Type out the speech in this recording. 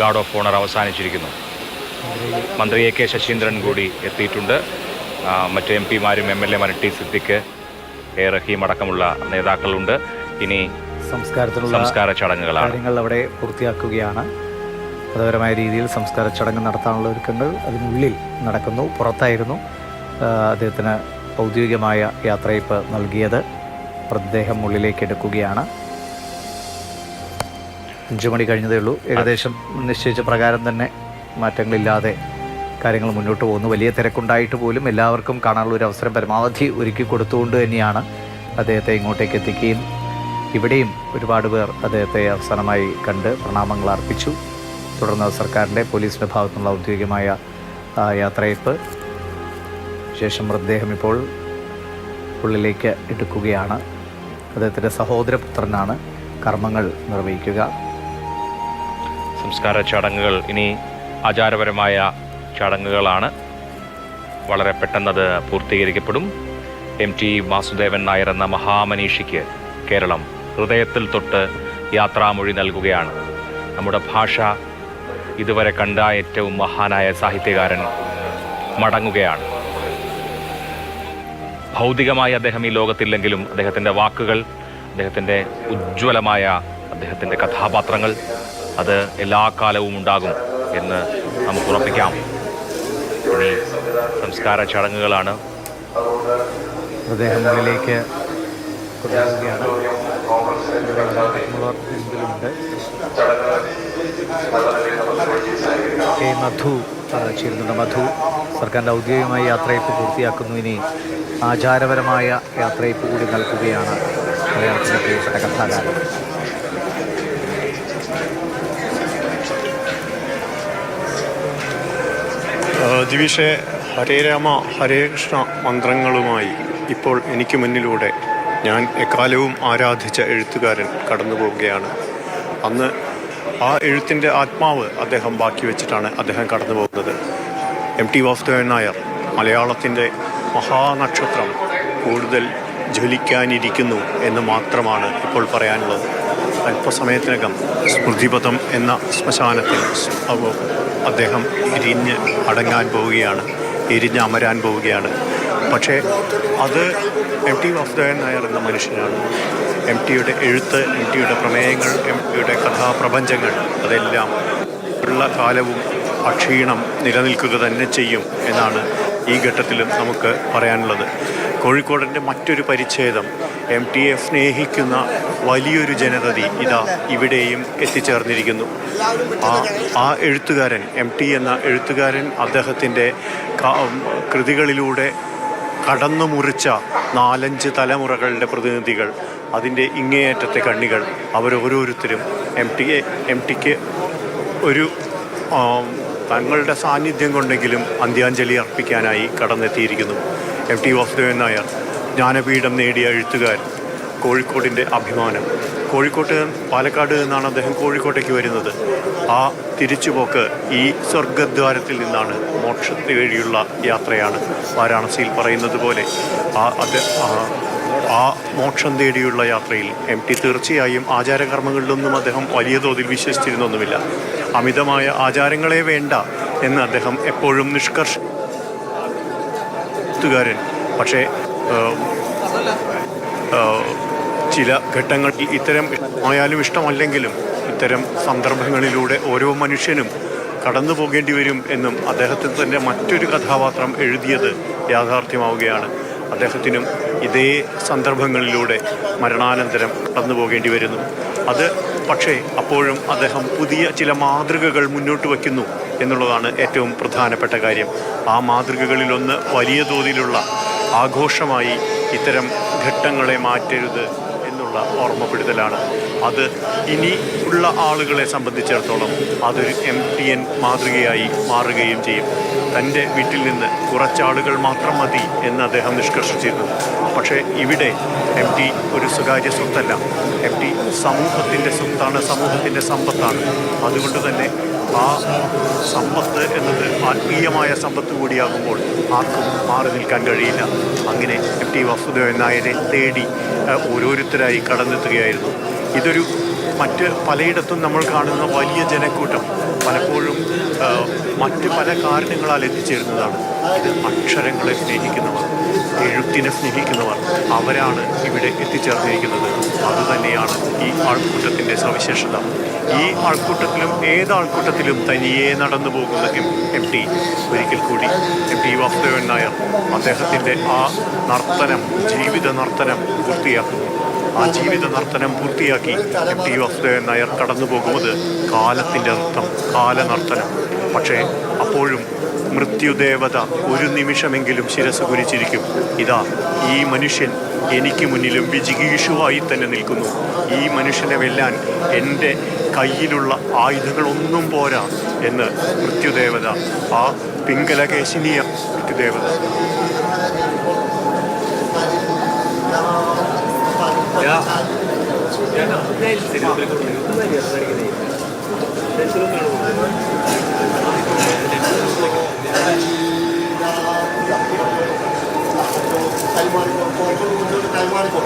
Guard of owner അവസാനിച്ചിരിക്കുന്നു. മന്ത്രി A K Saseendran കൂടി എത്തിയിട്ടുണ്ട്. മറ്റ് എം പിമാരും എം എൽ എമാരും ടി സിദ്ദിഖ്, എ റഹീം അടക്കമുള്ള നേതാക്കളുണ്ട്. ഇനി സംസ്കാര ചടങ്ങുകളാണ്. കാര്യങ്ങൾ അവിടെ പൂർത്തിയാക്കുകയാണ്. മതപരമായ രീതിയിൽ സംസ്കാര ചടങ്ങ് നടത്താനുള്ള ഒരുക്കങ്ങൾ അതിനുള്ളിൽ നടക്കുന്നു. പുറത്തായിരുന്നു അദ്ദേഹത്തിന് ഔദ്യോഗികമായ യാത്രയയപ്പ് നൽകിയത്. മൃതദേഹം ഉള്ളിലേക്ക് എടുക്കുകയാണ്. 5 മണി കഴിഞ്ഞതേ ഉള്ളൂ. ഏകദേശം നിശ്ചയിച്ച പ്രകാരം തന്നെ മാറ്റങ്ങളില്ലാതെ കാര്യങ്ങൾ മുന്നോട്ട് പോകുന്നു. വലിയ തിരക്കുണ്ടായിട്ട് പോലും എല്ലാവർക്കും കാണാനുള്ള ഒരു അവസരം പരമാവധി ഒരുക്കി കൊടുത്തുകൊണ്ട് തന്നെയാണ് അദ്ദേഹത്തെ ഇങ്ങോട്ടേക്ക് എത്തിക്കുകയും ഇവിടെയും ഒരുപാട് പേർ അദ്ദേഹത്തെ അവസാനമായി കണ്ട് പ്രണാമങ്ങൾ അർപ്പിച്ചു. തുടർന്ന് സർക്കാരിൻ്റെ പോലീസിൻ്റെ ഭാഗത്തുനിന്നുള്ള ഔദ്യോഗികമായ യാത്രയയപ്പ് ശേഷം മൃതദേഹം ഇപ്പോൾ ഉള്ളിലേക്ക് എടുക്കുകയാണ്. അദ്ദേഹത്തിൻ്റെ സഹോദരപുത്രനാണ് കർമ്മങ്ങൾ നിർവഹിക്കുക. സംസ്കാര ചടങ്ങുകൾ ഇനി ആചാരപരമായ ചടങ്ങുകളാണ്. വളരെ പെട്ടെന്നത് പൂർത്തീകരിക്കപ്പെടും. MT വാസുദേവൻ നായർ എന്ന മഹാമനീഷിക്ക് കേരളം ഹൃദയത്തിൽ തൊട്ട് യാത്രാമൊഴി നൽകുകയാണ്. നമ്മുടെ ഭാഷ ഇതുവരെ കണ്ട ഏറ്റവും മഹാനായ സാഹിത്യകാരൻ മടങ്ങുകയാണ്. ഭൗതികമായി അദ്ദേഹം ഈ ലോകത്തില്ലെങ്കിലും അദ്ദേഹത്തിൻ്റെ വാക്കുകൾ, അദ്ദേഹത്തിൻ്റെ ഉജ്ജ്വലമായ അദ്ദേഹത്തിൻ്റെ കഥാപാത്രങ്ങൾ അത് എല്ലാ കാലവും ഉണ്ടാകും എന്ന് നമുക്ക് ഉറപ്പിക്കാം. ഇനി സംസ്കാര ചടങ്ങുകളാണ്. അദ്ദേഹം മുന്നിലേക്ക് കൊണ്ടുപോവുകയാണ്. മധു ചേരുന്നുണ്ട്. മധു സർക്കാരിൻ്റെ ഔദ്യോഗികമായ യാത്രയയപ്പ് പൂർത്തിയാക്കുന്നു. ഇനി ആചാരപരമായ യാത്രയയപ്പ് കൂടി നൽകുകയാണ് മലയാളത്തിലെ പ്രിയപ്പെട്ട കഥാകാരൻ. ദിവിഷെ ഹരേ രാമ ഹരേ കൃഷ്ണ മന്ത്രങ്ങളുമായി ഇപ്പോൾ എനിക്ക് മുന്നിലൂടെ ഞാൻ എക്കാലവും ആരാധിച്ച എഴുത്തുകാരൻ കടന്നു പോവുകയാണ്. അന്ന് ആ എഴുത്തിൻ്റെ ആത്മാവ് അദ്ദേഹം ബാക്കി വെച്ചിട്ടാണ് അദ്ദേഹം കടന്നു പോകുന്നത്. MT വാസുദേവൻ നായർ മലയാളത്തിൻ്റെ മഹാനക്ഷത്രം കൂടുതൽ ജ്വലിക്കാനിരിക്കുന്നു എന്ന് മാത്രമാണ് ഇപ്പോൾ പറയാനുള്ളത്. അല്പസമയത്തിനകം സ്മൃതിപഥം എന്ന ശ്മശാനത്തിൽ അദ്ദേഹം എരിഞ്ഞ് അടങ്ങാൻ പോവുകയാണ്, എരിഞ്ഞ് അമരാൻ പോവുകയാണ്. പക്ഷേ അത് MT വാസുദേവൻ നായർ എന്ന മനുഷ്യനാണ്. MTയുടെ എഴുത്ത്, MTയുടെ പ്രമേയങ്ങൾ, MTയുടെ കഥാപ്രപഞ്ചങ്ങൾ അതെല്ലാം ഉള്ള കാലവും അക്ഷീണം നിലനിൽക്കുക തന്നെ ചെയ്യും എന്നാണ് ഈ ഘട്ടത്തിലും നമുക്ക് പറയാനുള്ളത്. കോഴിക്കോടിൻ്റെ മറ്റൊരു പരിച്ഛേദം MTയെ സ്നേഹിക്കുന്ന വലിയൊരു ജനതതി ഇതാ ഇവിടെയും എത്തിച്ചേർന്നിരിക്കുന്നു. ആ എഴുത്തുകാരൻ, MT എന്ന എഴുത്തുകാരൻ അദ്ദേഹത്തിൻ്റെ കൃതികളിലൂടെ കടന്നു മുറിച്ച 4-5 തലമുറകളുടെ പ്രതിനിധികൾ, അതിൻ്റെ ഇങ്ങേയറ്റത്തെ കണ്ണികൾ, അവരോരോരുത്തരും MTക്ക് ഒരു തങ്ങളുടെ സാന്നിധ്യം കൊണ്ടെങ്കിലും അന്ത്യാഞ്ജലി അർപ്പിക്കാനായി കടന്നെത്തിയിരിക്കുന്നു. MT വാസുദേവൻ നായർ ജ്ഞാനപീഠം നേടിയ എഴുത്തുകാരൻ, കോഴിക്കോടിൻ്റെ അഭിമാനം. പാലക്കാട് നിന്നാണ് അദ്ദേഹം കോഴിക്കോട്ടേക്ക് വരുന്നത്. ആ തിരിച്ചുപോക്ക് ഈ സ്വർഗദ്വാരത്തിൽ നിന്നാണ് മോക്ഷത്തിന് വഴിയുള്ള യാത്രയാണ്. വാരാണസിയിൽ പറയുന്നത് പോലെ ആ മോക്ഷം തേടിയുള്ള യാത്രയിൽ MT തീർച്ചയായും ആചാരകർമ്മങ്ങളിലൊന്നും അദ്ദേഹം വലിയ തോതിൽ വിശ്വസിച്ചിരുന്നൊന്നുമില്ല. അമിതമായ ആചാരങ്ങളെ വേണ്ട എന്ന് അദ്ദേഹം എപ്പോഴും നിഷ്കർഷകാരൻ. പക്ഷേ ചില ഘട്ടങ്ങളിൽ ഇത്തരം ആയാലും ഇഷ്ടമല്ലെങ്കിലും ഇത്തരം സന്ദർഭങ്ങളിലൂടെ ഓരോ മനുഷ്യനും കടന്നു പോകേണ്ടി വരും എന്നും അദ്ദേഹത്തിന് തന്നെ മറ്റൊരു കഥാപാത്രം എഴുതിയത് യാഥാർത്ഥ്യമാവുകയാണ്. അദ്ദേഹത്തിനും ഇതേ സന്ദർഭങ്ങളിലൂടെ മരണാനന്തരം കടന്നു പോകേണ്ടി വരുന്നു. അത് പക്ഷേ അപ്പോഴും അദ്ദേഹം പുതിയ ചില മാതൃകകൾ മുന്നോട്ട് വയ്ക്കുന്നു എന്നുള്ളതാണ് ഏറ്റവും പ്രധാനപ്പെട്ട കാര്യം. ആ മാതൃകകളിലൊന്ന് വലിയ തോതിലുള്ള ആഘോഷമായി ഇത്തരം ഘട്ടങ്ങളെ മാറ്റരുത് എന്നുള്ള ഓർമ്മപ്പെടുത്തലാണ്. അത് ഇനി ഉള്ള ആളുകളെ സംബന്ധിച്ചിടത്തോളം അതൊരു MTN മാതൃകയായി മാറുകയും ചെയ്യും. തൻ്റെ വീട്ടിൽ നിന്ന് കുറച്ചാളുകൾ മാത്രം മതി എന്ന് അദ്ദേഹം നിഷ്കർഷിച്ചിരുന്നു. പക്ഷേ ഇവിടെ MT ഒരു സ്വകാര്യ സ്വത്തല്ല. MT സമൂഹത്തിൻ്റെ സ്വത്താണ്, സമൂഹത്തിൻ്റെ സമ്പത്താണ്. അതുകൊണ്ട് തന്നെ ആ സമ്പത്ത് എന്നത് ആത്മീയമായ സമ്പത്ത് കൂടിയാകുമ്പോൾ ആർക്കും മാറി നിൽക്കാൻ കഴിയില്ല. അങ്ങനെ MT വാസുദേവൻ നായരെ തേടി ഓരോരുത്തരായി കടന്നെത്തുകയായിരുന്നു. ഇതൊരു മറ്റ് പലയിടത്തും നമ്മൾ കാണുന്ന വലിയ ജനക്കൂട്ടം, പല മറ്റ് പല കാരണങ്ങളാൽ എത്തിച്ചേരുന്നതാണ്. ഇത് അക്ഷരങ്ങളെ സ്നേഹിക്കുന്നവർ, എഴുത്തിനെ സ്നേഹിക്കുന്നവർ, അവരാണ് ഇവിടെ എത്തിച്ചേർന്നിരിക്കുന്നത്. അതുതന്നെയാണ് ഈ ആൾക്കൂട്ടത്തിൻ്റെ സവിശേഷത. ഈ ആൾക്കൂട്ടത്തിലും ഏതാൾക്കൂട്ടത്തിലും തനിയെ നടന്നു പോകുന്ന എം ടി ഒരിക്കൽ കൂടി എം ടി വാസുദേവൻ നായർ അദ്ദേഹത്തിൻ്റെ ആ നർത്തനം, ജീവിത നർത്തനം പൂർത്തിയാക്കുന്നു. ആ ജീവിത നർത്തനം പൂർത്തിയാക്കി എം ടി വാസുദേവൻ നായർ കടന്നു പോകുന്നത് കാലത്തിൻ്റെ നൃത്തം, കാലനർത്തനം. പക്ഷേ അപ്പോഴും മൃത്യുദേവത ഒരു നിമിഷമെങ്കിലും ശിരസ് കുനിച്ചിരിക്കും. ഇതാ ഈ മനുഷ്യൻ എനിക്ക് മുന്നിലും വിജിഗീഷുവായി തന്നെ നിൽക്കുന്നു. ഈ മനുഷ്യനെ വെല്ലാൻ എൻ്റെ കയ്യിലുള്ള ആയുധങ്ങളൊന്നും പോരാ എന്ന് മൃത്യുദേവത, ആ പിംഗലകേശിനിയ മൃത്യുദേവത. കൈമാറിക്കോ, കൈമാറിക്കോ,